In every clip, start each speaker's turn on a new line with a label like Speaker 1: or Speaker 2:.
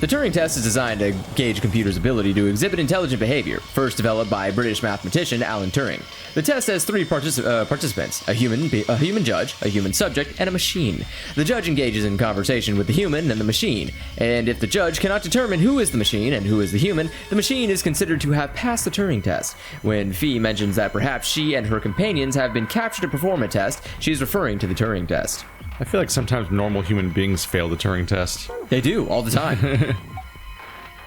Speaker 1: The Turing test is designed to gauge computers' ability to exhibit intelligent behavior, first developed by British mathematician Alan Turing. The test has three participants, a human judge, a human subject, and a machine. The judge engages in conversation with the human and the machine, and if the judge cannot determine who is the machine and who is the machine is considered to have passed the Turing test. When Fee mentions that perhaps she and her companions have been captured to perform a test, she is referring to the Turing test.
Speaker 2: I feel like sometimes normal human beings fail the Turing test.
Speaker 1: They do, all the time.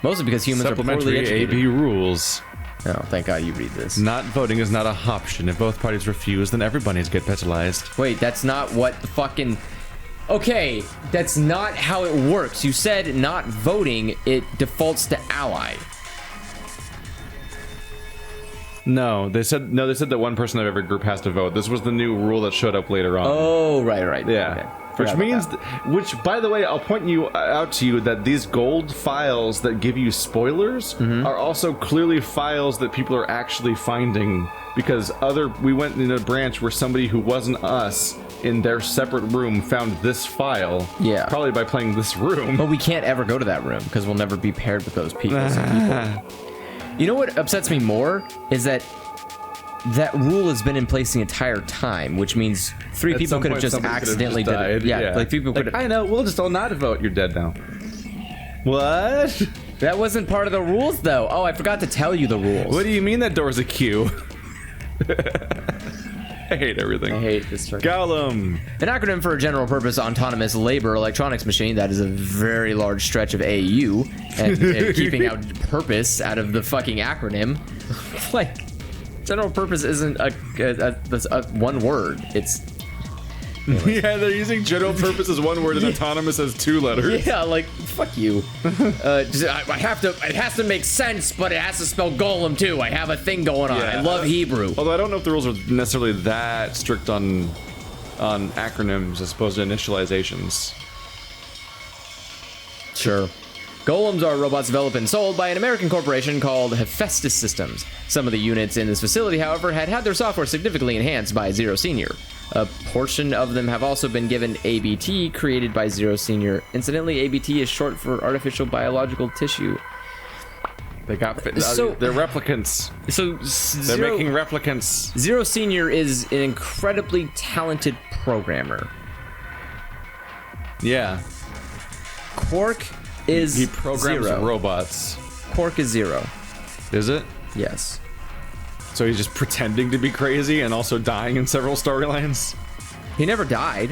Speaker 1: Mostly because humans are poorly educated.
Speaker 2: AB rules.
Speaker 1: Oh, thank God you read this.
Speaker 2: Not voting is not a option. If both parties refuse, then everybody's get penalized.
Speaker 1: Wait, that's not what the fucking... Okay, that's not how it works. You said not voting, it defaults to ally.
Speaker 2: No, they said that one person of every group has to vote. This was the new rule that showed up later on.
Speaker 1: Oh, right.
Speaker 2: Yeah.
Speaker 1: Okay.
Speaker 2: Which means, which, by the way, I'll point out to you that these gold files that give you spoilers are also clearly files that people are actually finding, because we went in a branch where somebody who wasn't us in their separate room found this file. Yeah. Probably by playing this room.
Speaker 1: But we can't ever go to that room because we'll never be paired with those people. You know what upsets me more is that rule has been in place the entire time, which means three people could have just accidentally died. Yeah, like people could have...
Speaker 2: I know, we'll just all not vote. You're dead now. What?
Speaker 1: That wasn't part of the rules, though. Oh, I forgot to tell you the rules.
Speaker 2: What do you mean that door's a queue? I hate everything.
Speaker 1: I hate this term.
Speaker 2: GAULEM.
Speaker 1: An acronym for a general purpose autonomous labor electronics machine. That is a very large stretch of AU. And keeping out purpose out of the fucking acronym. Like, general purpose isn't a one word. It's...
Speaker 2: Anyways. Yeah, they're using general purpose as one word and autonomous as 2 letters.
Speaker 1: Yeah, like, fuck you. It has to make sense, but it has to spell golem too. I have a thing going on. Yeah. I love Hebrew.
Speaker 2: Although I don't know if the rules are necessarily that strict on acronyms as opposed to initializations.
Speaker 1: Sure. Golems are robots developed and sold by an American corporation called Hephaestus Systems. Some of the units in this facility, however, had their software significantly enhanced by Zero Senior. A portion of them have also been given ABT, created by Zero Senior. Incidentally, ABT is short for artificial biological tissue.
Speaker 2: They got they're replicants.
Speaker 1: So
Speaker 2: they're making replicants.
Speaker 1: Zero Senior is an incredibly talented programmer.
Speaker 2: Yeah.
Speaker 1: Quark is
Speaker 2: he programs
Speaker 1: 0.
Speaker 2: robots.
Speaker 1: Quark is 0.
Speaker 2: Is it?
Speaker 1: Yes.
Speaker 2: So he's just pretending to be crazy and also dying in several storylines?
Speaker 1: He never died.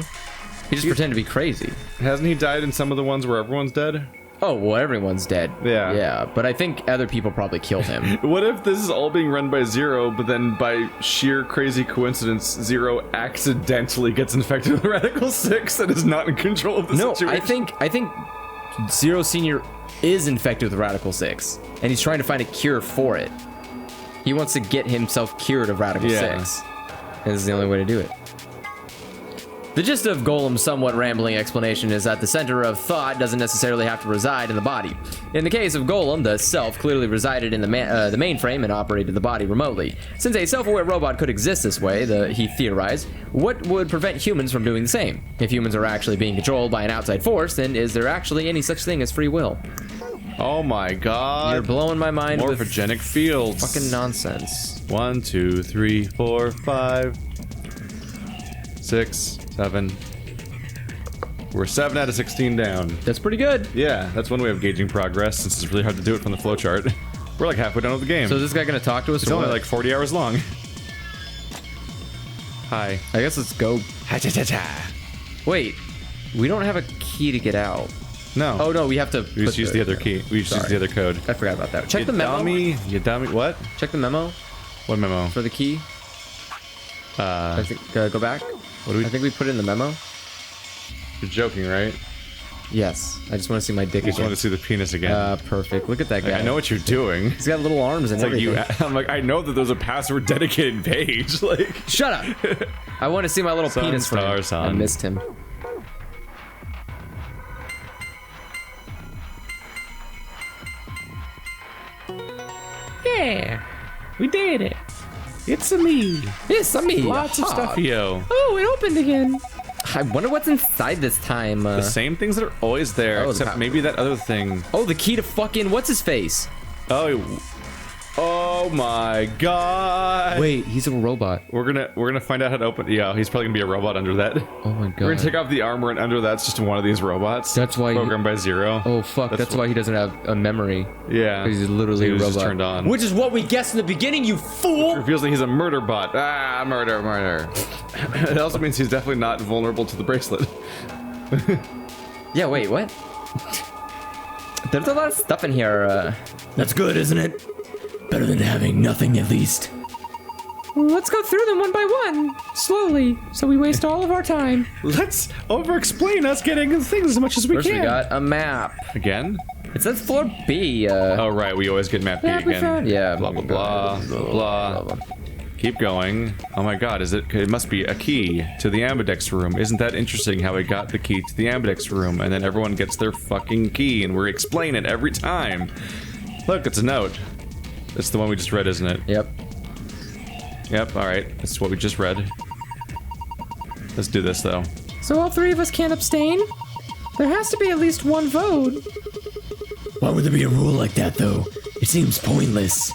Speaker 1: He just pretended to be crazy.
Speaker 2: Hasn't he died in some of the ones where everyone's dead?
Speaker 1: Oh, well, everyone's dead.
Speaker 2: Yeah.
Speaker 1: Yeah, but I think other people probably killed him.
Speaker 2: What if this is all being run by Zero, but then by sheer crazy coincidence, Zero accidentally gets infected with Radical 6 and is not in control of the situation?
Speaker 1: I think Zero Senior is infected with Radical 6, and he's trying to find a cure for it. He wants to get himself cured of Radical 6. And this is the only way to do it. The gist of Golem's somewhat rambling explanation is that the center of thought doesn't necessarily have to reside in the body. In the case of Golem, the self clearly resided in the mainframe and operated the body remotely. Since a self-aware robot could exist this way, he theorized, what would prevent humans from doing the same? If humans are actually being controlled by an outside force, then is there actually any such thing as free will?
Speaker 2: Oh my god.
Speaker 1: You're blowing my mind with
Speaker 2: morphogenic fields.
Speaker 1: Fucking nonsense.
Speaker 2: 1, 2, 3, 4, 5, 6, 7. We're 7 out of 16 down.
Speaker 1: That's pretty good.
Speaker 2: Yeah, that's one way of gauging progress, since it's really hard to do it from the flowchart. We're like halfway done with the game.
Speaker 1: So is this guy gonna talk to us?
Speaker 2: It's only like 40 hours long. Hi.
Speaker 1: I guess let's go. Wait, we don't have a key to get out.
Speaker 2: No.
Speaker 1: Oh no, we have to.
Speaker 2: We just use the other key. We just use the other code.
Speaker 1: I forgot about that. Check the memo.
Speaker 2: You dummy. What?
Speaker 1: Check the memo.
Speaker 2: What memo?
Speaker 1: For the key. I think go back.
Speaker 2: What do we?
Speaker 1: I think we put it in the memo.
Speaker 2: You're joking, right?
Speaker 1: Yes. I just want to see my dick again.
Speaker 2: You just want to see the penis again.
Speaker 1: Perfect. Look at that guy.
Speaker 2: I know what you're doing.
Speaker 1: He's got little arms and everything.
Speaker 2: I'm like, I know that there's a password dedicated page. Like,
Speaker 1: shut up. I want to see my little penis from him. I missed him. Yeah, we did it.
Speaker 2: It's a me.
Speaker 1: It's a me.
Speaker 2: Lots of stuff, yo.
Speaker 1: Oh, it opened again. I wonder what's inside this time.
Speaker 2: The same things that are always there, except maybe that other thing.
Speaker 1: Oh, the key to fucking what's his face?
Speaker 2: Oh my god!
Speaker 1: Wait, he's a robot.
Speaker 2: We're gonna find out how to open. Yeah, he's probably gonna be a robot under that.
Speaker 1: Oh my god!
Speaker 2: We're gonna take off the armor, and under that's just one of these robots.
Speaker 1: That's why
Speaker 2: programmed by Zero.
Speaker 1: Oh fuck! That's why he doesn't have a memory.
Speaker 2: Yeah,
Speaker 1: he's literally a robot.
Speaker 2: Just turned on.
Speaker 1: Which is what we guessed in the beginning, you fool!
Speaker 2: Which reveals that he's a murder bot. Ah, murder. It also means he's definitely not vulnerable to the bracelet.
Speaker 1: Yeah. Wait. What? There's a lot of stuff in here. That's good, isn't it? Better than having nothing, at least.
Speaker 3: Let's go through them one by one, slowly, so we waste all of our time.
Speaker 2: Let's over-explain us getting things as much as we
Speaker 1: First
Speaker 2: can.
Speaker 1: We got a map.
Speaker 2: Again?
Speaker 1: It says floor B.
Speaker 2: Oh, right, we always get map B
Speaker 3: Yeah, we
Speaker 2: again.
Speaker 3: found-
Speaker 1: Yeah.
Speaker 2: Blah, blah, blah. Keep going. Oh my god, it must be a key to the Ambidex room. Isn't that interesting how we got the key to the Ambidex room, and then everyone gets their fucking key, and we explain it every time. Look, it's a note. It's the one we just read, isn't it?
Speaker 1: Yep.
Speaker 2: Yep, alright. That's what we just read. Let's do this, though.
Speaker 3: So all three of us can't abstain? There has to be at least one vote.
Speaker 1: Why would there be a rule like that, though? It seems pointless.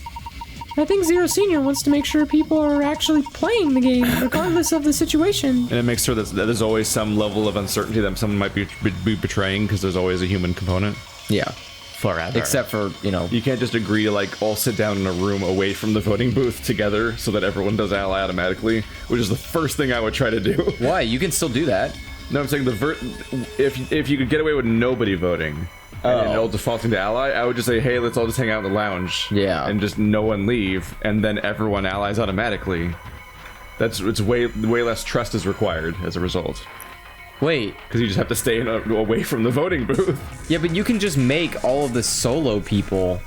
Speaker 3: I think Zero Senior wants to make sure people are actually playing the game, regardless of the situation.
Speaker 2: And it makes sure that there's always some level of uncertainty that someone might be betraying, because there's always a human component.
Speaker 1: Yeah.
Speaker 2: Forever.
Speaker 1: Except for, you know...
Speaker 2: You can't just agree to, like, all sit down in a room away from the voting booth together so that everyone does ally automatically, which is the first thing I would try to do.
Speaker 1: Why? You can still do that.
Speaker 2: No, I'm saying if you could get away with nobody voting, and all defaulting to ally, I would just say, hey, let's all just hang out in the lounge.
Speaker 1: Yeah.
Speaker 2: And just no one leave, and then everyone allies automatically. It's way less trust is required as a result.
Speaker 1: Wait.
Speaker 2: Because you just have to stay away from the voting booth.
Speaker 1: Yeah, but you can just make all of the solo people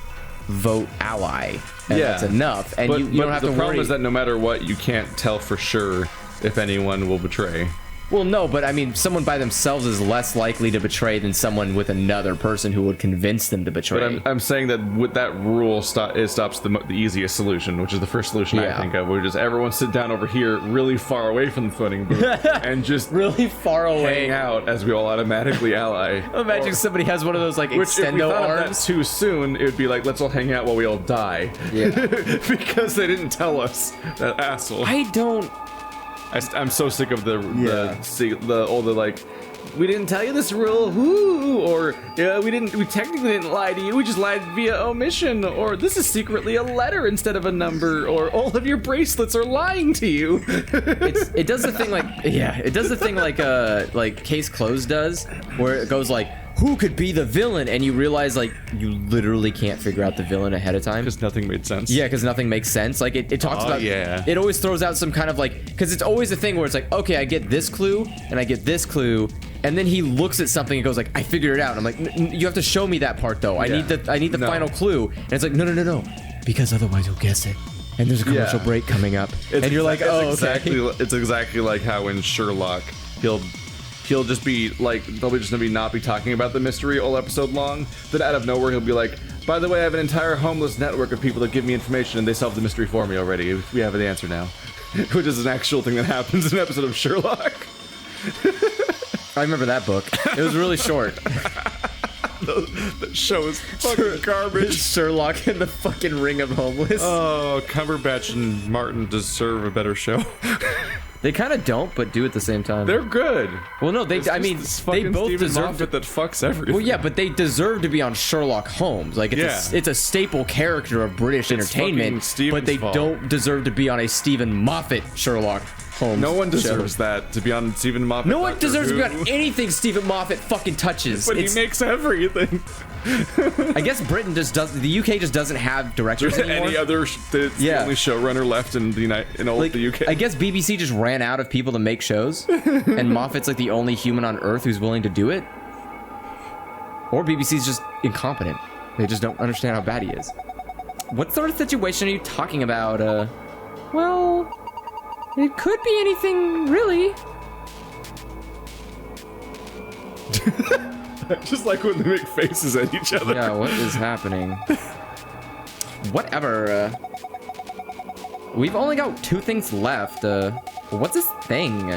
Speaker 1: vote ally. And
Speaker 2: Yeah.
Speaker 1: that's enough. And you don't have to worry.
Speaker 2: The problem is that no matter what, you can't tell for sure if anyone will betray.
Speaker 1: Well, no, but I mean, someone by themselves is less likely to betray than someone with another person who would convince them to betray.
Speaker 2: But I'm saying that with that rule, it stops the easiest solution, which is the first solution I think of, where just everyone sit down over here really far away from the voting booth and just
Speaker 1: really far away
Speaker 2: hang out as we all automatically ally.
Speaker 1: Imagine somebody has one of those like
Speaker 2: Which, if we
Speaker 1: extendo
Speaker 2: thought of
Speaker 1: arms.
Speaker 2: that too soon, it would be like, let's all hang out while we all die.
Speaker 1: Yeah.
Speaker 2: Because they didn't tell us, that asshole. I'm so sick of all the like, we didn't tell you this rule, whoo, or we technically didn't lie to you, we just lied via omission, or this is secretly a letter instead of a number, or all of your bracelets are lying to you.
Speaker 1: It does the thing like Case Closed does, where it goes like, who could be the villain? And you realize like you literally can't figure out the villain ahead of time.
Speaker 2: Because nothing made sense.
Speaker 1: Yeah, because nothing makes sense. Like it talks about.
Speaker 2: Yeah.
Speaker 1: It always throws out some kind of like, because it's always a thing where it's like, okay, I get this clue and I get this clue, and then he looks at something and goes like, I figured it out. And I'm like, you have to show me that part though. I need the final clue. And it's like, no, because otherwise you'll guess it. And there's a commercial break coming up, and you're like, oh, okay.
Speaker 2: It's exactly like how in Sherlock he'll just be like, they'll be just not be talking about the mystery all episode long. Then out of nowhere he'll be like, by the way, I have an entire homeless network of people that give me information and they solved the mystery for me already. We have the answer now. Which is an actual thing that happens in an episode of Sherlock.
Speaker 1: I remember that book. It was really short.
Speaker 2: That show is fucking garbage.
Speaker 1: Sherlock and the fucking Ring of Homeless.
Speaker 2: Oh, Cumberbatch and Martin deserve a better show.
Speaker 1: They kind of don't, but do at the same time.
Speaker 2: They're good.
Speaker 1: Well, no, they both
Speaker 2: Stephen
Speaker 1: deserve
Speaker 2: Moffat that fucks everything.
Speaker 1: Well, yeah, but they deserve to be on Sherlock Holmes. Like, it's a staple character of British entertainment, but they don't deserve to be on a Stephen Moffat Sherlock Holmes.
Speaker 2: No one deserves
Speaker 1: show.
Speaker 2: that to be on Stephen Moffat.
Speaker 1: No one
Speaker 2: Doctor
Speaker 1: deserves
Speaker 2: Who.
Speaker 1: to be on anything Stephen Moffat fucking touches.
Speaker 2: But he makes everything.
Speaker 1: I guess Britain just does. The UK just doesn't have directors anymore.
Speaker 2: Any other? The only showrunner left in the the UK.
Speaker 1: I guess BBC just ran out of people to make shows, and Moffat's like the only human on Earth who's willing to do it. Or BBC's just incompetent. They just don't understand how bad he is. What sort of situation are you talking about?
Speaker 3: Well, it could be anything, really.
Speaker 2: Just like when they make faces at each other.
Speaker 1: Yeah, what is happening? Whatever. We've only got 2 things left. What's this thing?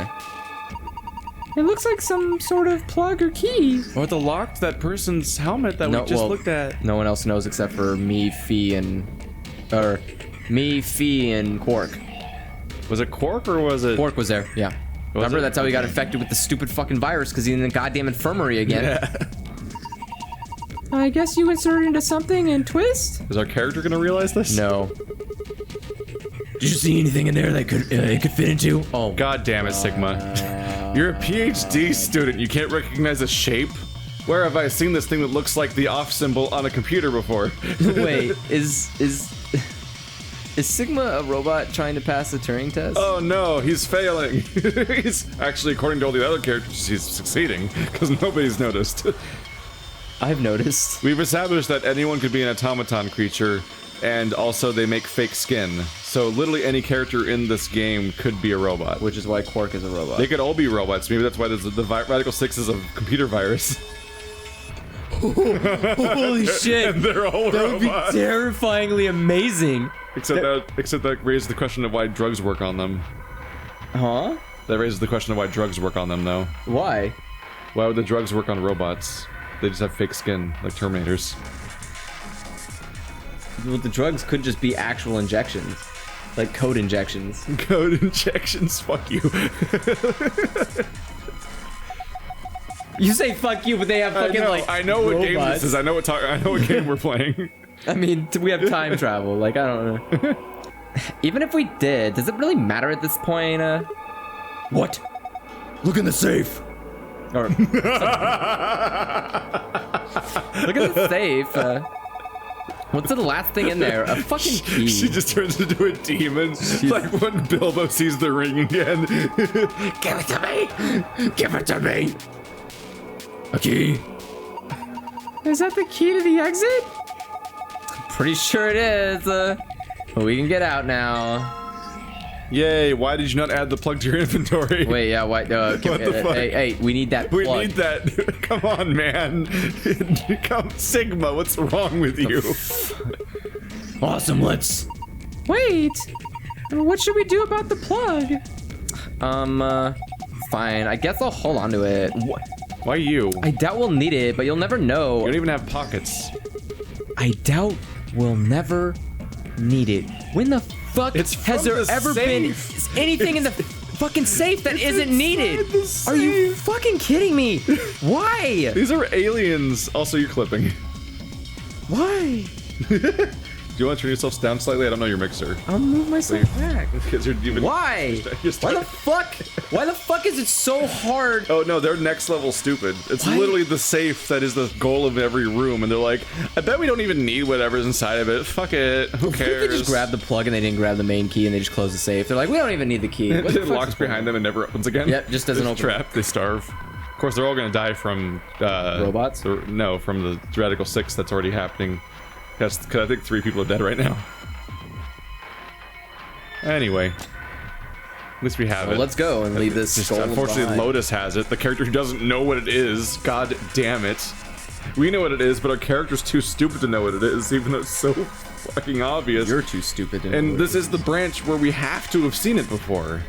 Speaker 3: It looks like some sort of plug or key.
Speaker 2: Or the lock to that person's helmet that we just looked at.
Speaker 1: No one else knows except for me, Fee, and Quark.
Speaker 2: Was it Quark or was it?
Speaker 1: Quark was there. Yeah. Remember, that's how he got infected with the stupid fucking virus because he's in the goddamn infirmary again.
Speaker 2: Yeah.
Speaker 3: I guess you insert into something and twist?
Speaker 2: Is our character gonna realize this?
Speaker 1: No. Did you see anything in there that it could fit into? Oh.
Speaker 2: God damn it, Sigma. You're a PhD student. You can't recognize a shape? Where have I seen this thing that looks like the off symbol on a computer before?
Speaker 1: Wait, is Sigma a robot trying to pass the Turing test?
Speaker 2: Oh no, he's failing. He's actually, according to all the other characters, he's succeeding because nobody's noticed.
Speaker 1: I've noticed.
Speaker 2: We've established that anyone could be an automaton creature, and also they make fake skin. So literally any character in this game could be a robot.
Speaker 1: Which is why Quark is a robot.
Speaker 2: They could all be robots. Maybe that's why there's the Radical 6 is a computer virus.
Speaker 1: Holy shit!
Speaker 2: And they're all
Speaker 1: that
Speaker 2: robots.
Speaker 1: Would be terrifyingly amazing.
Speaker 2: Except that raises the question of why drugs work on them.
Speaker 1: Huh?
Speaker 2: That raises the question of why drugs work on them, though.
Speaker 1: Why?
Speaker 2: Why would the drugs work on robots? They just have fake skin, like Terminators.
Speaker 1: Well, the drugs could just be actual injections. Like code injections.
Speaker 2: Code injections? Fuck you.
Speaker 1: You say fuck you, but they have fucking
Speaker 2: I know what game this is. I know what game we're playing.
Speaker 1: I mean, we have time travel. Like, I don't know. Even if we did, does it really matter at this point? What? Look in the safe. Or look at the safe. What's the last thing in there? A fucking key.
Speaker 2: She just turns into a demon. Like when Bilbo sees the ring again. Give it to me! Give it to me! A key.
Speaker 3: Is that the key to the exit?
Speaker 1: Pretty sure it is. But we can get out now.
Speaker 2: Yay, why did you not add the plug to your inventory?
Speaker 1: Wait, yeah, why?
Speaker 2: What the fuck?
Speaker 1: Hey, we need that plug.
Speaker 2: We need that. Come on, man. Come, Sigma, what's wrong with you?
Speaker 1: Awesome, let's.
Speaker 3: Wait. What should we do about the plug?
Speaker 1: Fine. I guess I'll hold on to it.
Speaker 2: Why you?
Speaker 1: I doubt we'll need it, but you'll never know.
Speaker 2: You don't even have pockets.
Speaker 1: I doubt we'll never need it. When the fuck has there ever been anything in the fucking safe that isn't needed? Are you fucking kidding me? Why?
Speaker 2: These are aliens. Also, you're clipping.
Speaker 1: Why?
Speaker 2: Do you want to turn yourself down slightly? I don't know your mixer.
Speaker 1: I'll move myself back.
Speaker 2: Because you're even.
Speaker 1: Why? Why the fuck? Why the fuck is it so hard?
Speaker 2: Oh no, they're next level stupid. It's literally the safe that is the goal of every room, and they're like, I bet we don't even need whatever's inside of it. Fuck it. Who cares?
Speaker 1: They just grabbed the plug and they didn't grab the main key and they just closed the safe. They're like, we don't even need the key.
Speaker 2: It locks behind them and never opens again.
Speaker 1: Yep, just doesn't open.
Speaker 2: Trapped. They starve. Of course, they're all gonna die from
Speaker 1: robots.
Speaker 2: No, from the Radical 6 that's already happening. Because I think 3 people are dead right now. Anyway, at least we have it.
Speaker 1: Let's go and leave this.
Speaker 2: Just, unfortunately, behind. Lotus has it. The character who doesn't know what it is. God damn it. We know what it is, but our character's too stupid to know what it is, even though it's so fucking obvious.
Speaker 1: You're too stupid to know.
Speaker 2: And this is the branch where we have to have seen it before.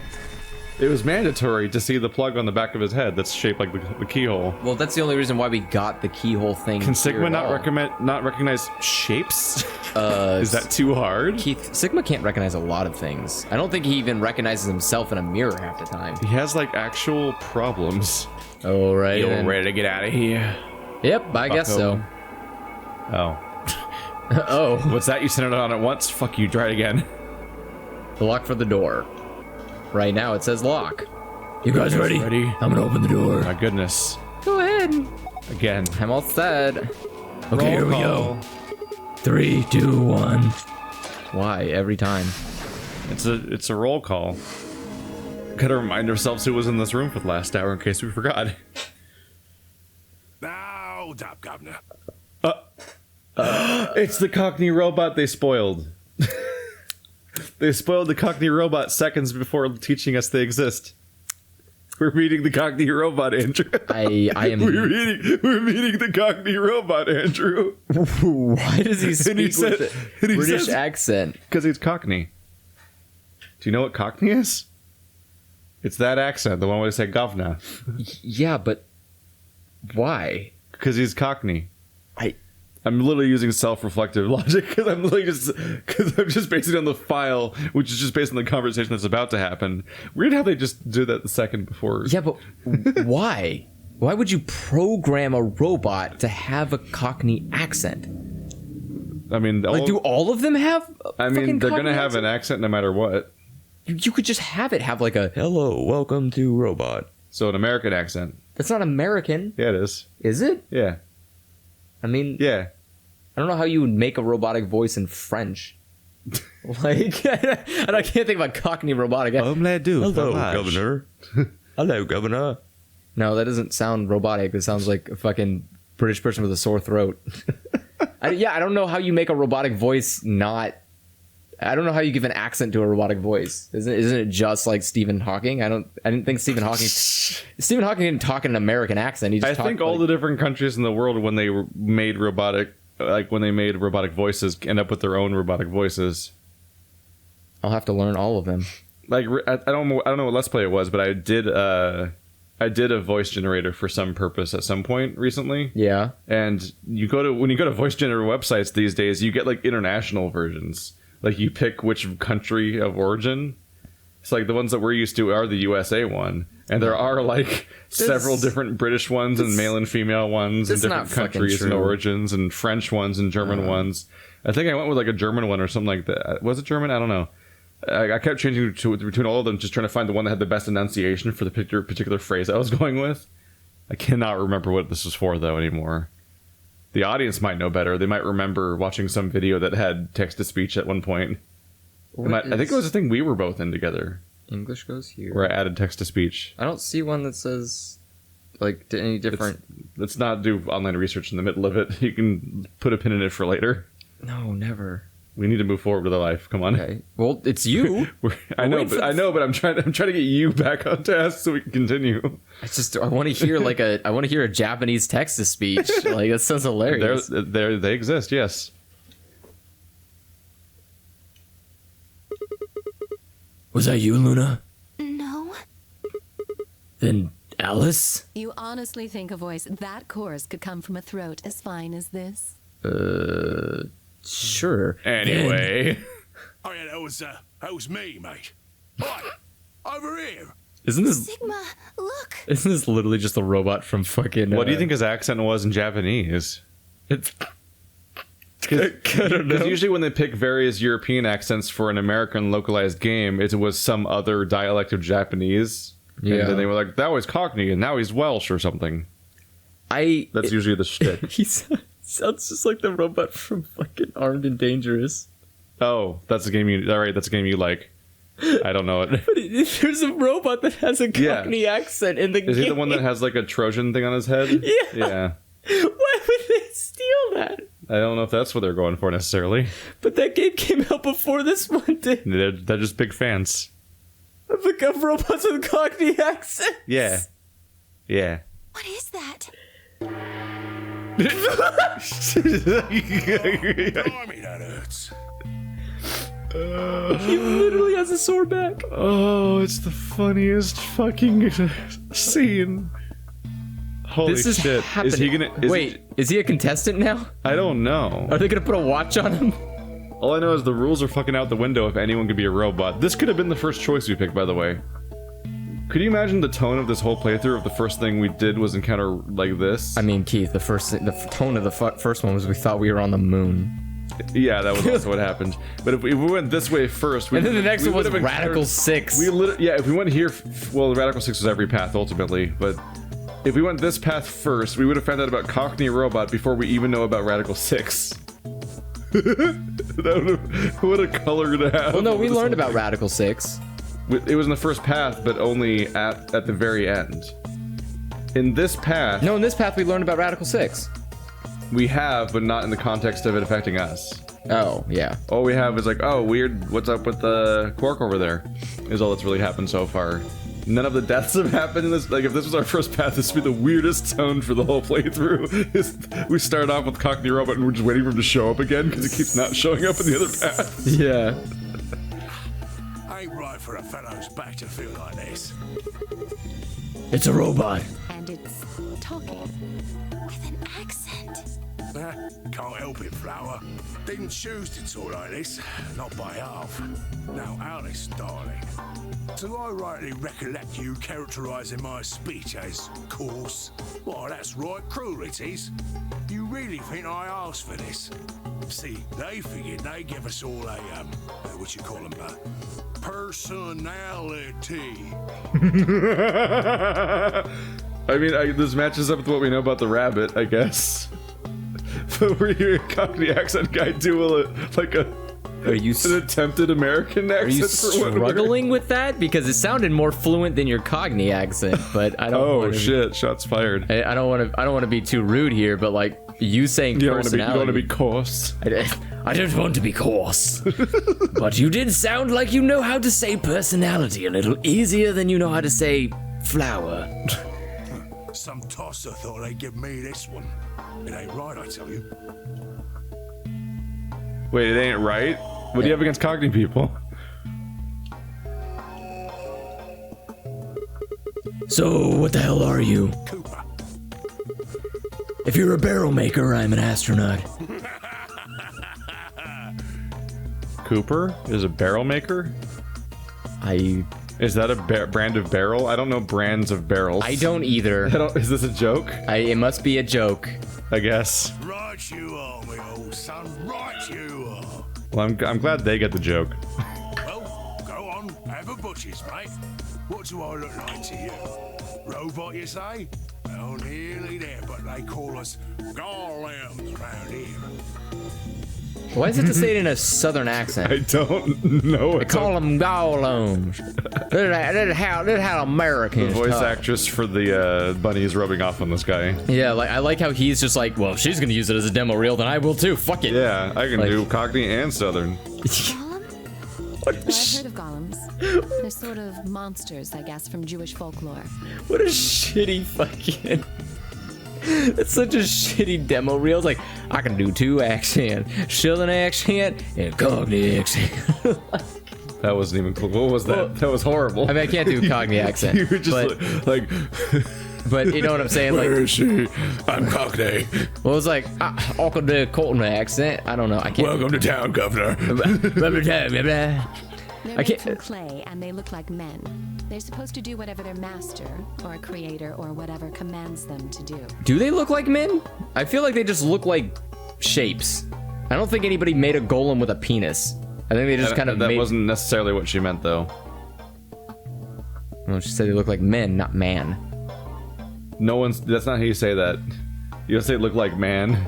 Speaker 2: It was mandatory to see the plug on the back of his head that's shaped like the keyhole.
Speaker 1: Well, that's the only reason why we got the keyhole thing.
Speaker 2: Can Sigma not recognize shapes? Is that too hard?
Speaker 1: Sigma can't recognize a lot of things. I don't think he even recognizes himself in a mirror half the time.
Speaker 2: He has like actual problems.
Speaker 1: All right.
Speaker 2: You ready to get out of here?
Speaker 1: Yep, I guess so.
Speaker 2: Oh.
Speaker 1: Oh.
Speaker 2: What's that? You sent it on at once? Fuck you. Try it again.
Speaker 1: The lock for the door. Right now it says lock. You guys ready? I'm gonna open the door.
Speaker 2: My goodness.
Speaker 3: Go ahead.
Speaker 2: Again.
Speaker 1: I'm all set.
Speaker 3: Okay, here we go. 3, 2, 1.
Speaker 1: Why every time?
Speaker 2: It's a roll call. Gotta remind ourselves who was in this room for the last hour in case we forgot.
Speaker 4: Now, Top Governor.
Speaker 2: It's the Cockney robot they spoiled. They spoiled the Cockney robot seconds before teaching us they exist. We're meeting the Cockney robot, Andrew.
Speaker 1: I am.
Speaker 2: We're meeting the Cockney robot, Andrew.
Speaker 1: Why does he speak with a British accent?
Speaker 2: Because he's Cockney. Do you know what Cockney is? It's that accent, the one where they say governor.
Speaker 1: Yeah, but why?
Speaker 2: Because he's Cockney.
Speaker 1: I'm
Speaker 2: literally using self-reflective logic because I'm just basing it on the file, which is just based on the conversation that's about to happen. Weird how they just do that the second before.
Speaker 1: Yeah, but why? Why would you program a robot to have a Cockney accent?
Speaker 2: I mean,
Speaker 1: do all of them have?
Speaker 2: They're gonna have an accent no matter what.
Speaker 1: You could just have it have like a "Hello, welcome to robot."
Speaker 2: So an American accent.
Speaker 1: That's not American.
Speaker 2: Yeah, it is.
Speaker 1: Is it?
Speaker 2: Yeah.
Speaker 1: I mean,
Speaker 2: yeah.
Speaker 1: I don't know how you would make a robotic voice in French. Like, I can't think of a Cockney robotic.
Speaker 2: Hello,
Speaker 1: Governor. Hello, Governor. No, that doesn't sound robotic. It sounds like a fucking British person with a sore throat. I don't know how you make a robotic voice not... I don't know how you give an accent to a robotic voice. Isn't it just like Stephen Hawking? I didn't think Stephen Hawking... Stephen Hawking didn't talk in an American accent. He just
Speaker 2: I think all the different countries in the world, when they made robotic voices, end up with their own robotic voices.
Speaker 1: I'll have to learn all of them.
Speaker 2: Like, I don't know what Let's Play it was, but I did a voice generator for some purpose at some point recently.
Speaker 1: Yeah.
Speaker 2: And when you go to voice generator websites these days, you get like international versions. Like you pick which country of origin. It's like the ones that we're used to are the USA one. And there are like several different British ones and male and female ones and different countries and origins and French ones and German ones. I think I went with like a German one or something like that. Was it German? I don't know. I kept changing between all of them, just trying to find the one that had the best enunciation for the particular phrase I was going with. I cannot remember what this was for, though, anymore. The audience might know better. They might remember watching some video that had text-to-speech at one point. I think it was a thing we were both in together.
Speaker 1: English goes here.
Speaker 2: Where I added text-to-speech.
Speaker 1: I don't see one that says, like, any different...
Speaker 2: Let's not do online research in the middle of it. You can put a pin in it for later.
Speaker 1: No, never.
Speaker 2: We need to move forward with our life. Come on.
Speaker 1: Okay. Well, it's you.
Speaker 2: I know, but I'm trying to get you back on task so we can continue.
Speaker 1: I want to hear a Japanese text to speech. Like, that sounds hilarious.
Speaker 2: They exist. Yes.
Speaker 1: Was that you, Luna?
Speaker 4: No.
Speaker 1: Then Alice?
Speaker 4: You honestly think a voice that coarse could come from a throat as fine as this?
Speaker 1: Sure.
Speaker 2: Anyway.
Speaker 5: Oh yeah, that was me, mate. Right, over here.
Speaker 1: Isn't this
Speaker 4: Sigma, look.
Speaker 1: Isn't this literally just a robot from fucking...
Speaker 2: What do you think his accent was in Japanese?
Speaker 1: It's...
Speaker 2: I don't know. Because usually when they pick various European accents for an American localized game, it was some other dialect of Japanese. Yeah. And then they were like, that was Cockney, and now he's Welsh or something. That's usually the shtick.
Speaker 1: He sounds just like the robot from fucking Armed and Dangerous.
Speaker 2: Oh, that's a game you... Alright, that's a game you like. I don't know it.
Speaker 1: But there's a robot that has a Cockney accent in the game.
Speaker 2: Is he the one that has like a Trojan thing on his head?
Speaker 1: Yeah.
Speaker 2: Yeah.
Speaker 1: Why would they steal that?
Speaker 2: I don't know if that's what they're going for necessarily.
Speaker 1: But that game came out before this one did.
Speaker 2: They're just big fans.
Speaker 1: Of robots with Cockney accents.
Speaker 2: Yeah. Yeah.
Speaker 4: What is that?
Speaker 5: Blimey, that hurts.
Speaker 1: He literally has a sore back.
Speaker 2: Oh, it's the funniest fucking scene. Holy
Speaker 1: this is
Speaker 2: shit.
Speaker 1: Happening.
Speaker 2: Is he gonna...
Speaker 1: Is he a contestant now?
Speaker 2: I don't know.
Speaker 1: Are they gonna put a watch on him?
Speaker 2: All I know is the rules are fucking out the window if anyone could be a robot. This could have been the first choice we picked, by the way. Could you imagine the tone of this whole playthrough if the first thing we did was encounter like this?
Speaker 1: I mean, Keith, the tone of the first one was we thought we were on the moon.
Speaker 2: Yeah, that was also what happened. But if we went this way first...
Speaker 1: and then the next one was Radical 6.
Speaker 2: If we went here... Well, Radical 6 was every path, ultimately. But if we went this path first, we would have found out about Cockney Robot before we even know about Radical 6. What a color to have.
Speaker 1: Well, no, we learned about Radical 6.
Speaker 2: It was in the first path, but only at the very end. In this path...
Speaker 1: No, in this path we learned about Radical 6.
Speaker 2: We have, but not in the context of it affecting us.
Speaker 1: Oh, yeah.
Speaker 2: All we have is like, oh, weird, what's up with the Quark over there? Is all that's really happened so far. None of the deaths have happened in this. Like, if this was our first path, this would be the weirdest tone for the whole playthrough. We start off with Cockney Robot and we're just waiting for him to show up again because he keeps not showing up in the other path.
Speaker 1: Yeah.
Speaker 5: I ain't right for a fellow's back to feel like this.
Speaker 3: It's a robot.
Speaker 4: And it's talking with an accent.
Speaker 5: Can't help it, Flower. Didn't choose to talk like this, not by half. Now, Alice, darling, do I rightly recollect you characterising my speech as coarse? Well, that's right, cruel it is. You really think I asked for this? See, they figured they'd give us all a, what you call them, personality.
Speaker 2: I mean, this matches up with what we know about the rabbit, I guess. But were you a Cockney accent guy do an attempted American accent?
Speaker 1: Are you struggling with that? Because it sounded more fluent than your Cockney accent, but I don't.
Speaker 2: Oh shit! Shots fired.
Speaker 1: I don't want to be too rude here, but like you saying personality.
Speaker 2: You don't want to be coarse.
Speaker 1: I don't want to be coarse, but you did sound like you know how to say personality a little easier than you know how to say flower.
Speaker 5: Some tosser thought they'd give me this one. It ain't right, I tell you.
Speaker 2: Wait, it ain't right? What do you have against Cockney people?
Speaker 3: So, what the hell are you?
Speaker 5: Cooper.
Speaker 3: If you're a barrel maker, I'm an astronaut.
Speaker 2: Cooper is a barrel maker? Is that a brand of barrel? I don't know brands of barrels.
Speaker 1: I don't either.
Speaker 2: Is this a joke?
Speaker 1: It must be a joke.
Speaker 2: I guess.
Speaker 5: Right you are, me old son. Right you are.
Speaker 2: Well, I'm glad they get the joke.
Speaker 5: Well, go on. Have a butcher's, mate. What do I look like to you? Robot, you say? Well, nearly there, but they call us GAULEMs round here.
Speaker 1: Why does it have to say it in a southern accent?
Speaker 2: I don't know.
Speaker 1: They call them GAULEMs. That's how Americans
Speaker 2: The voice
Speaker 1: talk.
Speaker 2: actress for the bunny is rubbing off on this guy.
Speaker 1: Yeah, like I like how he's just like, well, if she's gonna use it as a demo reel, then I will too. Fuck it.
Speaker 2: Yeah, I can do Cockney and Southern.
Speaker 4: Golem? Well, I've heard of golems. They're sort of monsters, I guess, from Jewish folklore.
Speaker 1: What a shitty fucking. It's such a shitty demo reel. It's like, I can do 2 accent, Southern accent, and Cockney accent.
Speaker 2: That wasn't even cool. What was that?
Speaker 1: Well,
Speaker 2: that was horrible.
Speaker 1: I mean, I can't do Cockney accent.
Speaker 2: You were just like
Speaker 1: but you know what I'm saying?
Speaker 2: Where
Speaker 1: Like,
Speaker 2: is she? I'm Cockney.
Speaker 1: well, it's like, I can do Cockney accent. I don't know. I can't.
Speaker 2: Welcome to town, Governor.
Speaker 4: They're made from clay, and they look like men. They're supposed to do whatever their master, or a creator, or whatever commands them to do.
Speaker 1: Do they look like men? I feel like they just look like shapes. I don't think anybody made a golem with a penis. I think they just kind of
Speaker 2: that
Speaker 1: made...
Speaker 2: wasn't necessarily what she meant, though.
Speaker 1: Well, she said they look like men, not man.
Speaker 2: No one's. That's not how you say that. You don't say look like man.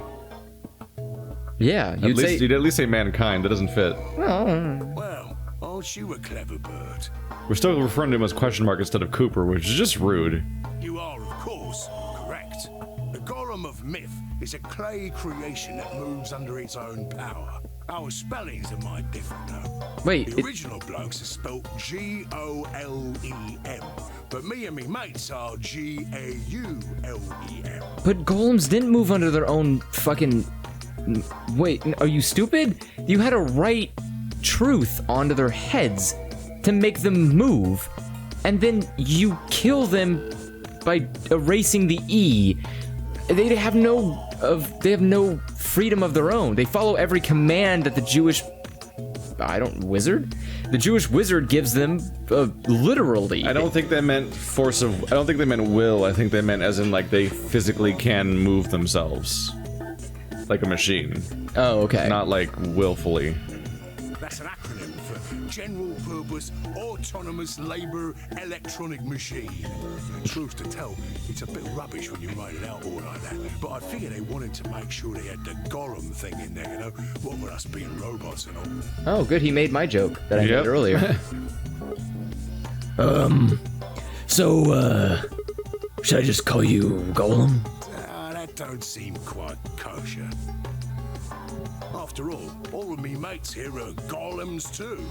Speaker 1: Yeah, you'd say...
Speaker 2: You'd at least say mankind. That doesn't fit.
Speaker 5: Well, aren't you a clever bird?
Speaker 2: We're still referring to him as question mark instead of Cooper, which is just rude.
Speaker 5: You are, of course, correct. The golem of myth is a clay creation that moves under its own power. Our spellings are might different, though.
Speaker 1: Wait,
Speaker 5: The original blokes are spelt G-O-L-E-M, but me and me mates are G-A-U-L-E-M.
Speaker 1: But golems didn't move under their own fucking... Wait, are you stupid? You had to write truth onto their heads to make them move, and then you kill them by erasing the E. They have no freedom of their own. They follow every command that the Jewish wizard? The Jewish wizard gives them literally.
Speaker 2: I don't think they meant force of. I don't think they meant will. I think they meant as in like they physically can move themselves, like a machine.
Speaker 1: Oh, okay.
Speaker 2: Not like willfully.
Speaker 5: That's an acronym for General Purpose Autonomous Labour Electronic Machine. Truth to tell, it's a bit rubbish when you write it out all like that. But I figure they wanted to make sure they had the golem thing in there, you know? What with us being robots and all.
Speaker 1: Oh, good. He made my joke that I made earlier.
Speaker 3: So, should I just call you Golem?
Speaker 5: That don't seem quite kosher. After all of me mates here are golems too.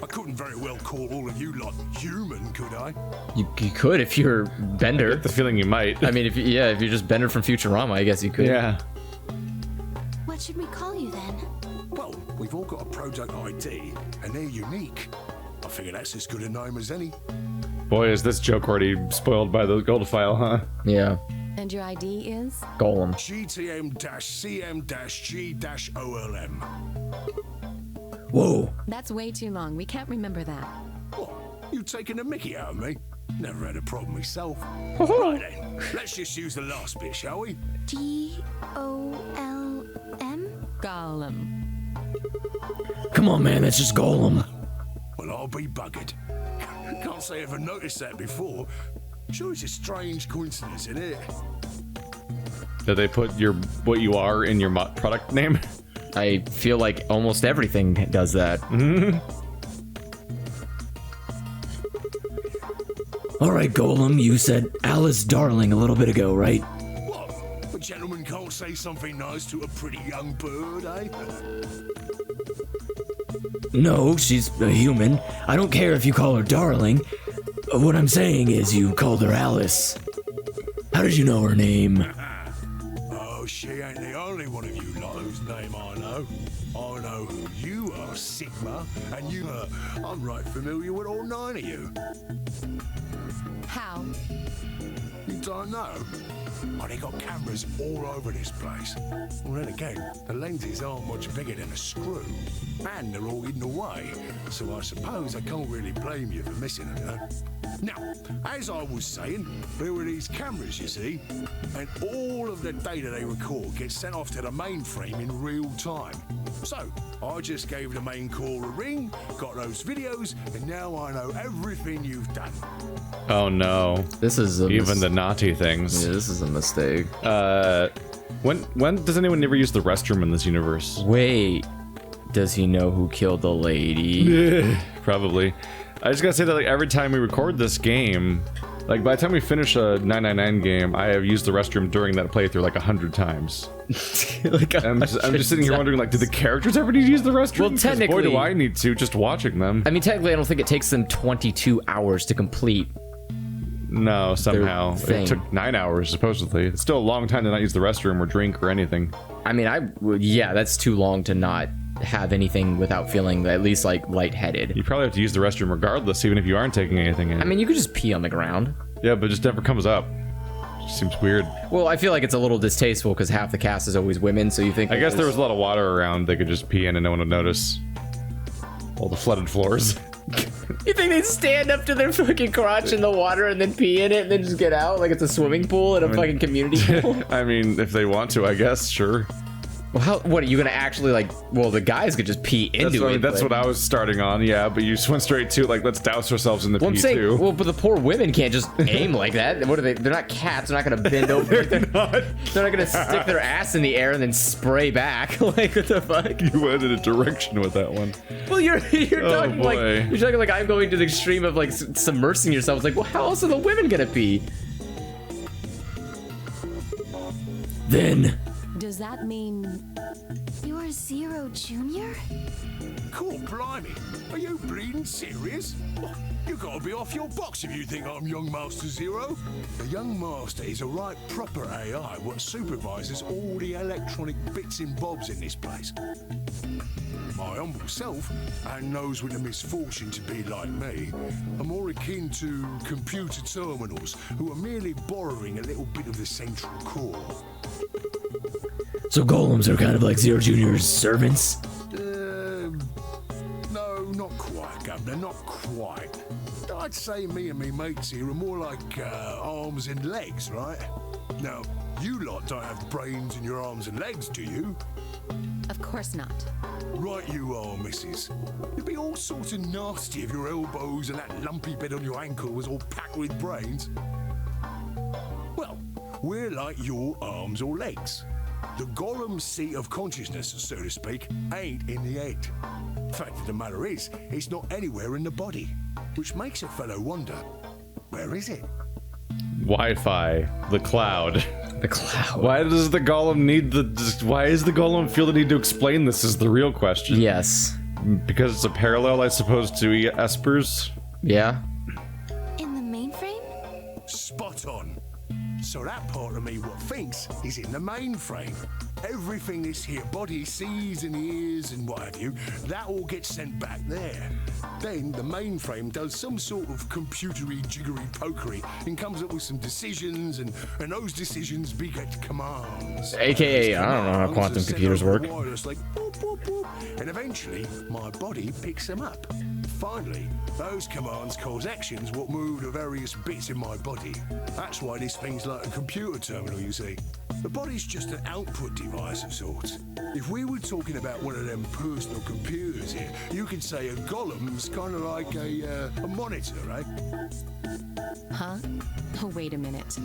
Speaker 5: I couldn't very well call all of you lot human, could I?
Speaker 1: You could if you're Bender.
Speaker 2: I get the feeling you might.
Speaker 1: I mean, if you're just Bender from Futurama, I guess you could.
Speaker 2: Yeah.
Speaker 4: What
Speaker 6: What should we call you then?
Speaker 5: Well, we've all got a product ID, and they're unique. I figure that's as good a name as any.
Speaker 2: Boy, is this joke already spoiled by the gold file, huh?
Speaker 1: Yeah.
Speaker 4: And your ID is?
Speaker 1: GAULEM.
Speaker 5: GTM-CM-G-OLM.
Speaker 3: Whoa.
Speaker 4: That's way too long. We can't remember that.
Speaker 5: What? You taking a mickey out of me? Never had a problem myself. Right then, let's just use the last bit, shall we?
Speaker 6: G-O-L-M?
Speaker 4: GAULEM.
Speaker 3: Come on, man, that's just GAULEM.
Speaker 5: Well, I'll be buggered. Can't say I ever noticed that before. Sure, it's a strange coincidence, isn't it?
Speaker 2: Did they put what you are in your product name?
Speaker 1: I feel like almost everything does that.
Speaker 3: All right, GAULEM, you said Alice Darling a little bit ago, right?
Speaker 5: What? A gentleman can't say something nice to a pretty young bird, eh?
Speaker 3: No, she's a human. I don't care if you call her Darling. What I'm saying is you called her Alice. How did you know her name?
Speaker 5: Oh, she ain't the only one of you lot whose name I know. I know who you are, Sigma, and you are. I'm right familiar with all 9 of you.
Speaker 4: How?
Speaker 5: You don't know? Oh, they got cameras all over this place. Well, then again, the lenses aren't much bigger than a screw. And they're all hidden away, so I suppose I can't really blame you for missing them, you know? Now, as I was saying, there were these cameras, you see, and all of the data they record gets sent off to the mainframe in real time. So, I just gave the main core a ring, got those videos, and now I know everything you've done.
Speaker 2: Oh no.
Speaker 1: This is
Speaker 2: even the naughty things.
Speaker 1: Yeah, this is a mistake.
Speaker 2: When does anyone ever use the restroom in this universe?
Speaker 1: Wait, does he know who killed the lady?
Speaker 2: Probably. I just gotta say that like every time we record this game, like by the time we finish a 999 game, I have used the restroom during that playthrough like 100 times.
Speaker 1: Like
Speaker 2: I'm just sitting here wondering, like, do the characters ever need to use the restroom?
Speaker 1: Well,
Speaker 2: 'Cause
Speaker 1: technically,
Speaker 2: boy, do I need to just watching them.
Speaker 1: I mean, technically, I don't think it takes them 22 hours to complete.
Speaker 2: No, somehow
Speaker 1: thing.
Speaker 2: it took 9 hours supposedly. It's still a long time to not use the restroom or drink or anything.
Speaker 1: I mean, I would, yeah, that's too long to not have anything without feeling at least like lightheaded.
Speaker 2: You probably have to use the restroom regardless, even if you aren't taking anything in.
Speaker 1: I mean, you could just pee on the ground.
Speaker 2: Yeah, but it just never comes up. Just seems weird.
Speaker 1: Well, I feel like it's a little distasteful because half the cast is always women, so you think.
Speaker 2: I guess there was a lot of water around. They could just pee in and no one would notice. All the flooded floors.
Speaker 1: You think they'd stand up to their fucking crotch in the water and then pee in it and then just get out like it's a swimming pool at a fucking community pool?
Speaker 2: I mean, if they want to, I guess, sure.
Speaker 1: Well, how, what, are you gonna actually like, well, the guys could just pee into it.
Speaker 2: That's what I was starting on, yeah, but you just went straight to, like, let's douse ourselves in the
Speaker 1: well,
Speaker 2: pee,
Speaker 1: I'm saying,
Speaker 2: too.
Speaker 1: well, but the poor women can't just aim like that. What are they? They're not cats. They're not gonna bend over. They're not gonna stick their ass in the air and then spray back. Like, what the fuck?
Speaker 2: You went in a direction with that one.
Speaker 1: Well, you're talking like,
Speaker 2: boy.
Speaker 1: you're talking like I'm going to the extreme of like submersing yourself. It's like, well, how else are the women gonna pee?
Speaker 3: Then
Speaker 4: Does that mean
Speaker 6: You're Zero Junior?
Speaker 5: Cool, blimey. Are you bleeding serious? What? You gotta be off your box if you think I'm young Master Zero. The young master is a right proper AI what supervises all the electronic bits and bobs in this place. My humble self, and those with the misfortune to be like me, are more akin to computer terminals who are merely borrowing a little bit of the central core.
Speaker 3: so golems are kind of like Zero Junior's servants?
Speaker 5: No, not quite, Governor, not quite. I'd say me and me mates here are more like arms and legs, right? Now, you lot don't have brains in your arms and legs, do you?
Speaker 4: of course not.
Speaker 5: Right you are, missus. You'd be all sorts of nasty if your elbows and that lumpy bit on your ankle was all packed with brains. Well, we're like your arms or legs. The golem's seat of consciousness, so to speak, ain't in the head. Fact of the matter is, it's not anywhere in the body, which makes a fellow wonder, where is it?
Speaker 2: Wi-Fi, the cloud.
Speaker 1: The cloud.
Speaker 2: Why does the golem need why is the golem feel the need to explain this is the real question.
Speaker 1: Yes.
Speaker 2: Because it's a parallel, I suppose, to Esper's?
Speaker 1: Yeah.
Speaker 6: In the mainframe?
Speaker 5: Spot on. So that part of me what thinks is in the mainframe. Everything this here body sees and hears and what have you, that all gets sent back there. Then the mainframe does some sort of computery jiggery pokery and comes up with some decisions, and those decisions beget commands.
Speaker 1: AKA, I don't know how quantum computers work.
Speaker 5: Wireless, like boop, boop, boop, and eventually my body picks them up. Finally, those commands cause actions what move the various bits in my body. That's why this thing's like a computer terminal, you see. The body's just an output device of sorts. If we were talking about one of them personal computers here, you could say a golem's kind of like a monitor, right?
Speaker 4: Huh? Oh, wait a minute.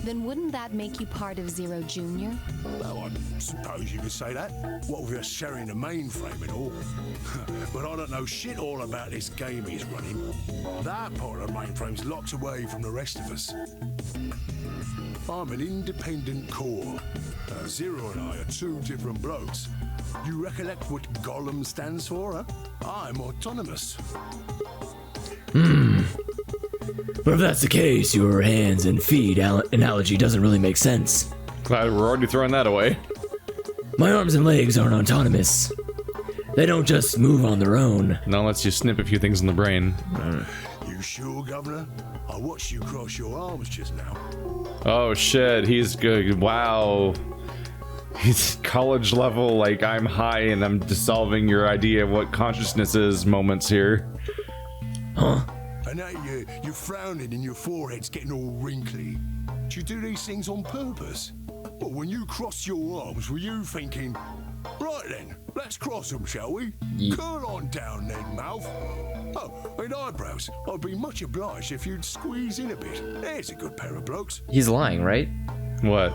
Speaker 4: Then wouldn't that make you part of Zero Junior?
Speaker 5: Well, I suppose you could say that. What with us sharing the mainframe and all. But I don't know shit all about this game he's running. That part of the mainframe's locked away from the rest of us. I'm an independent core. Zero and I are two different blokes. You recollect what GAULEM stands for, huh? I'm autonomous.
Speaker 3: But if that's the case, your hands and feet analogy doesn't really make sense.
Speaker 2: Glad we're already throwing that away.
Speaker 3: My arms and legs aren't autonomous. They don't just move on their own.
Speaker 2: Not unless you snip a few things in the brain.
Speaker 5: You sure, Governor? I watched you cross your arms just now.
Speaker 2: Oh shit, he's good. Wow. He's college level, like I'm high and I'm dissolving your idea of what consciousness is moments here.
Speaker 3: Huh?
Speaker 5: And now you're frowning and your forehead's getting all wrinkly. Do you do these things on purpose? Well, when you crossed your arms, were you thinking, right then, let's cross them, shall we? Curl on down then, mouth. Oh, and eyebrows. I'd be much obliged if you'd squeeze in a bit. There's a good pair of blokes.
Speaker 1: He's lying, right?
Speaker 2: What?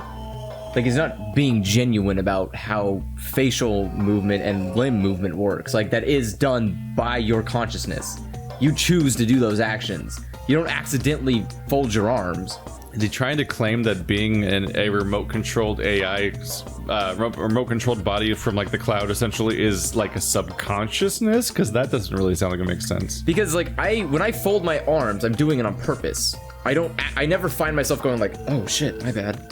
Speaker 1: Like, he's not being genuine about how facial movement and limb movement works. Like, that is done by your consciousness. You choose to do those actions. You don't accidentally fold your arms.
Speaker 2: Is he trying to claim that being a remote-controlled AI, remote-controlled body from like the cloud essentially is like a subconsciousness? Because that doesn't really sound like it makes sense.
Speaker 1: Because like when I fold my arms, I'm doing it on purpose. I never find myself going like, oh shit, my bad.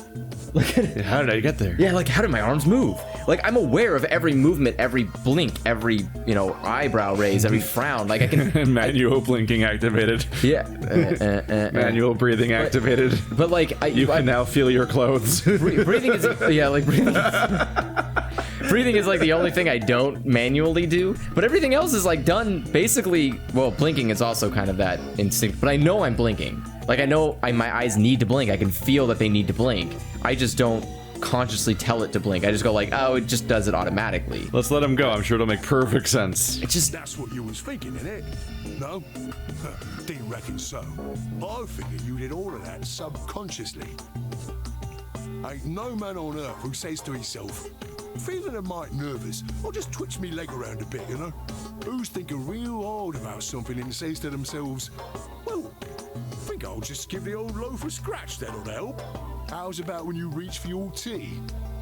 Speaker 1: Like,
Speaker 2: how did I get there?
Speaker 1: Yeah, like how did my arms move? Like I'm aware of every movement, every blink, every eyebrow raise, every frown. Like I can
Speaker 2: manual blinking activated.
Speaker 1: Yeah,
Speaker 2: manual breathing activated.
Speaker 1: But like
Speaker 2: you can now feel your clothes.
Speaker 1: Breathing is breathing is like the only thing I don't manually do. But everything else is like done basically. Well, blinking is also kind of that instinct. But I know I'm blinking. Like I know my eyes need to blink. I can feel that they need to blink. I just don't consciously tell it to blink. I just go like, oh, it just does it automatically.
Speaker 2: Let's let him go. I'm sure it'll make perfect sense.
Speaker 1: It just...
Speaker 5: That's what you was thinking, innit? No? Didn't reckon so. I figured you did all of that subconsciously. Ain't no man on earth who says to himself, feeling a mite nervous, I'll just twitch me leg around a bit, you know? Who's thinking real hard about something and says to themselves, well, I think I'll just give the old loaf a scratch, that'll help. How's about when you reach for your tea?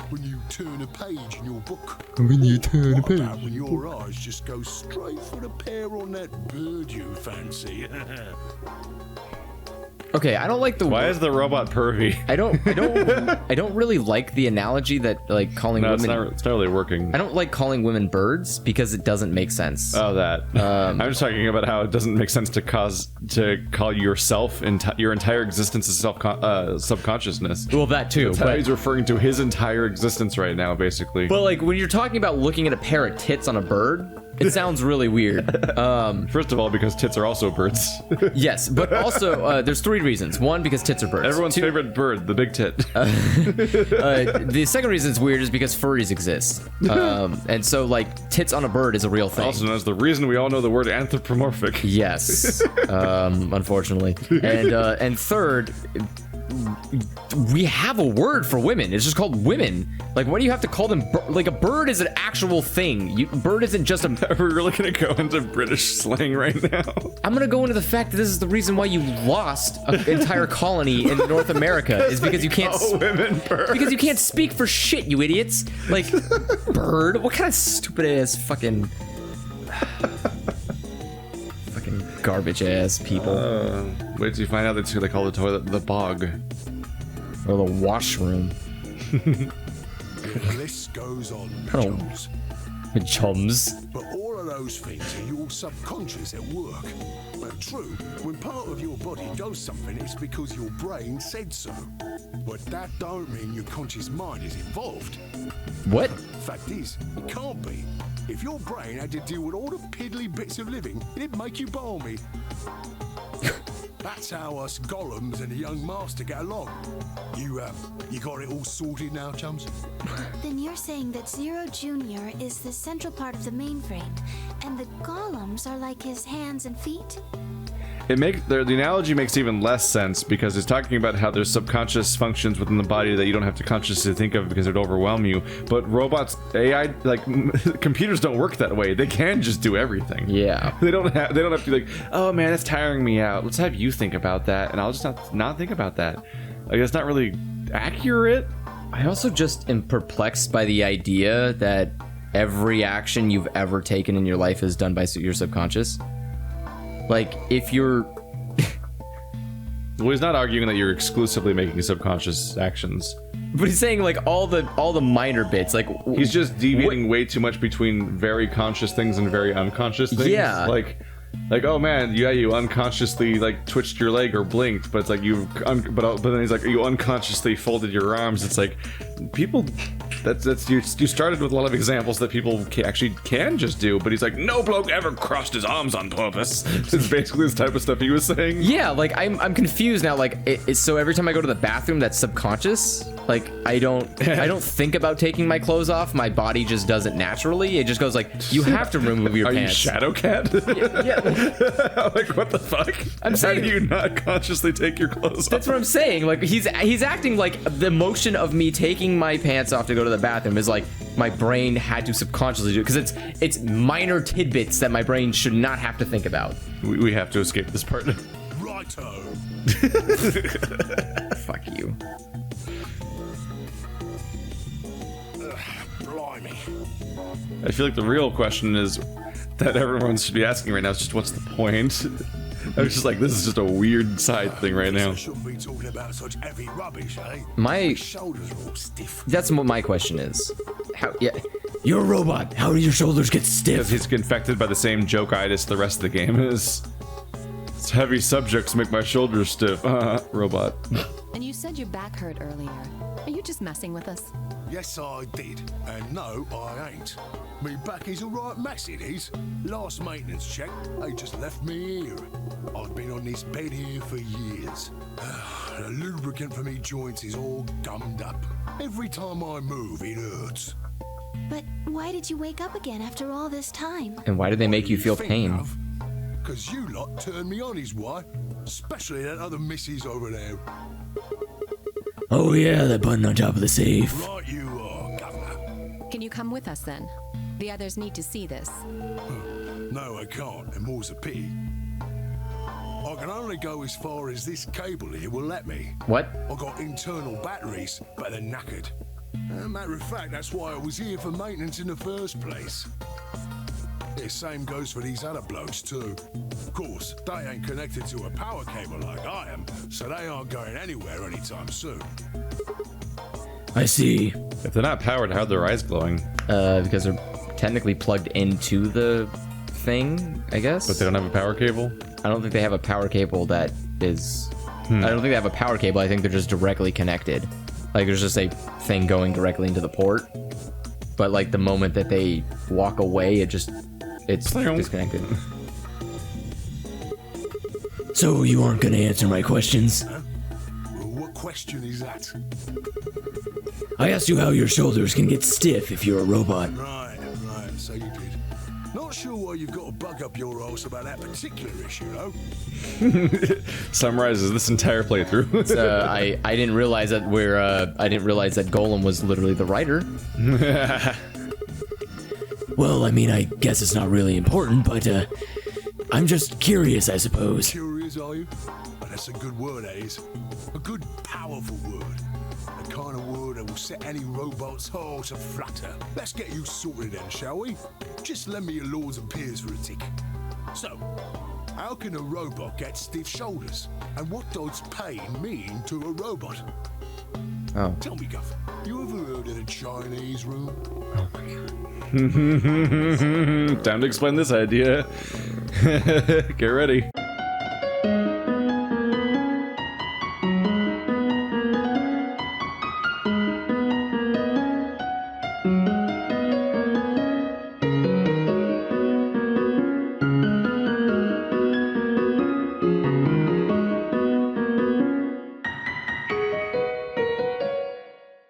Speaker 5: When you turn a page in your book?
Speaker 3: When you turn a page.
Speaker 5: What about when your eyes just go straight for the pair on that bird you fancy?
Speaker 1: Okay, I don't like the.
Speaker 2: Why is the robot pervy?
Speaker 1: I don't really like the analogy that like calling women.
Speaker 2: It's not really working.
Speaker 1: I don't like calling women birds because it doesn't make sense.
Speaker 2: Oh, that. I'm just talking about how it doesn't make sense to call yourself your entire existence as subconsciousness.
Speaker 1: Well, that too.
Speaker 2: That's how he's referring to his entire existence right now, basically.
Speaker 1: But like when you're talking about looking at a pair of tits on a bird. It sounds really weird.
Speaker 2: First of all, because tits are also birds.
Speaker 1: Yes, but also there's 3 reasons. 1, because tits are birds.
Speaker 2: Everyone's favorite bird, the big tit.
Speaker 1: The second reason it's weird is because furries exist. And so, like, tits on a bird is a real thing.
Speaker 2: Also known as the reason we all know the word anthropomorphic.
Speaker 1: Yes, unfortunately. And third, we have a word for women. It's just called women. Like, why do you have to call them like a bird is an actual thing. Bird isn't just a...
Speaker 2: Are we really gonna go into British slang right now?
Speaker 1: I'm gonna go into the fact that this is the reason why you lost an entire colony in North America is because you can't
Speaker 2: women birds.
Speaker 1: Because you can't speak for shit, you idiots. Like, bird? What kind of stupid ass fucking garbage ass people.
Speaker 2: Wait till you find out that's who they call the toilet the bog.
Speaker 1: Or the washroom.
Speaker 5: The list goes on,
Speaker 1: Oh.
Speaker 5: Jones.
Speaker 1: Chums.
Speaker 5: But all of those things are your subconscious at work. Well, true, when part of your body does something, it's because your brain said so. But that don't mean your conscious mind is involved.
Speaker 1: What?
Speaker 5: Fact is, it can't be. If your brain had to deal with all the piddly bits of living, it'd make you balmy. That's how us golems and the young master get along. You got it all sorted now, chums?
Speaker 6: Then you're saying that Zero Junior is the central part of the mainframe, and the golems are like his hands and feet?
Speaker 2: The analogy makes even less sense because it's talking about how there's subconscious functions within the body that you don't have to consciously think of because it'd overwhelm you. But robots, AI, like computers don't work that way. They can just do everything.
Speaker 1: Yeah.
Speaker 2: They don't have to be like, oh man, that's tiring me out. Let's have you think about that, and I'll just not think about that. Like it's not really accurate.
Speaker 1: I also just am perplexed by the idea that every action you've ever taken in your life is done by your subconscious. Like, if you're...
Speaker 2: Well, he's not arguing that you're exclusively making subconscious actions.
Speaker 1: But he's saying, like, all the minor bits, like...
Speaker 2: He's just deviating way too much between very conscious things and very unconscious things.
Speaker 1: Yeah.
Speaker 2: Like, oh man, yeah, you unconsciously like twitched your leg or blinked, but it's like but then he's like, you unconsciously folded your arms. It's like, people, you started with a lot of examples that people actually can just do, but he's like, no bloke ever crossed his arms on purpose. It's basically this type of stuff he was saying.
Speaker 1: Yeah, like, I'm confused now, like, so every time I go to the bathroom, that's subconscious? Like, I don't think about taking my clothes off, my body just does it naturally. It just goes like, you have to remove your pants.
Speaker 2: Are you Shadowcat?
Speaker 1: Yeah.
Speaker 2: Like, what the fuck?
Speaker 1: I'm saying,
Speaker 2: how do you not consciously take your clothes off?
Speaker 1: That's what I'm saying. Like, he's acting like the motion of me taking my pants off to go to the bathroom is like my brain had to subconsciously do it, because it's minor tidbits that my brain should not have to think about.
Speaker 2: We have to escape this part.
Speaker 5: Righto.
Speaker 1: Fuck you.
Speaker 5: Blimey.
Speaker 2: I feel like the real question is that everyone should be asking right now is just, what's the point? I was just like, this is just a weird side thing right now.
Speaker 5: I shouldn't be talking about such heavy rubbish, eh?
Speaker 1: My
Speaker 5: shoulders are all stiff.
Speaker 1: That's what my question is. How? Yeah.
Speaker 3: You're a robot. How do your shoulders get
Speaker 2: Because
Speaker 3: stiff?
Speaker 2: he's infected by the same joke-itis the rest of the game is. It's heavy subjects make my shoulders stiff. Robot.
Speaker 4: And you said your back hurt earlier. Are you just messing with us?
Speaker 5: Yes, I did. And no, I ain't. Me back is alright mess, it is. Last maintenance check, they just left me here. I've been on this bed here for years. The lubricant for me joints is all gummed up. Every time I move, it hurts.
Speaker 6: But why did you wake up again after all this time?
Speaker 1: And why do they make you feel pain?
Speaker 5: Because you lot turned me on, is why. Especially that other missus over there.
Speaker 3: Oh yeah, that button on top of the safe.
Speaker 5: Right you are, Governor.
Speaker 4: Can you come with us then? The others need to see this.
Speaker 5: No, I can't, and more's a pity. I can only go as far as this cable here will let me.
Speaker 1: What?
Speaker 5: I got internal batteries, but they're knackered. Matter of fact, that's why I was here for maintenance in the first place. The same goes for these other blokes too. Of course, they ain't connected to a power cable like I am, so they aren't going anywhere anytime soon.
Speaker 3: I see.
Speaker 2: If they're not powered, how are their eyes glowing?
Speaker 1: Because they're technically plugged into the thing, I guess.
Speaker 2: But they don't have a power cable?
Speaker 1: I don't think they have a power cable that is... I don't think they have a power cable. I think they're just directly connected. Like, there's just a thing going directly into the port. But, like, the moment that they walk away, it's disconnected.
Speaker 3: So you aren't gonna answer my questions?
Speaker 5: Well, what question is that?
Speaker 3: I asked you how your shoulders can get stiff if you're a robot.
Speaker 5: Right, so you did. Not sure why you've got to bug up your arse about that particular issue, though.
Speaker 2: Summarizes this entire playthrough.
Speaker 1: So I didn't realize that I didn't realize that GAULEM was literally the writer.
Speaker 3: Well, I mean, I guess it's not really important, but I'm just curious, I suppose.
Speaker 5: Curious, are you? Well, that's a good word, that is. A good, powerful word. The kind of word that will set any robot's heart aflutter. Let's get you sorted then, shall we? Just lend me your lords and peers for a tick. So, how can a robot get stiff shoulders? And what does pain mean to a robot?
Speaker 1: Oh.
Speaker 5: Tell me, Guff, you ever heard of the Chinese room?
Speaker 2: Time to explain this idea. Get ready.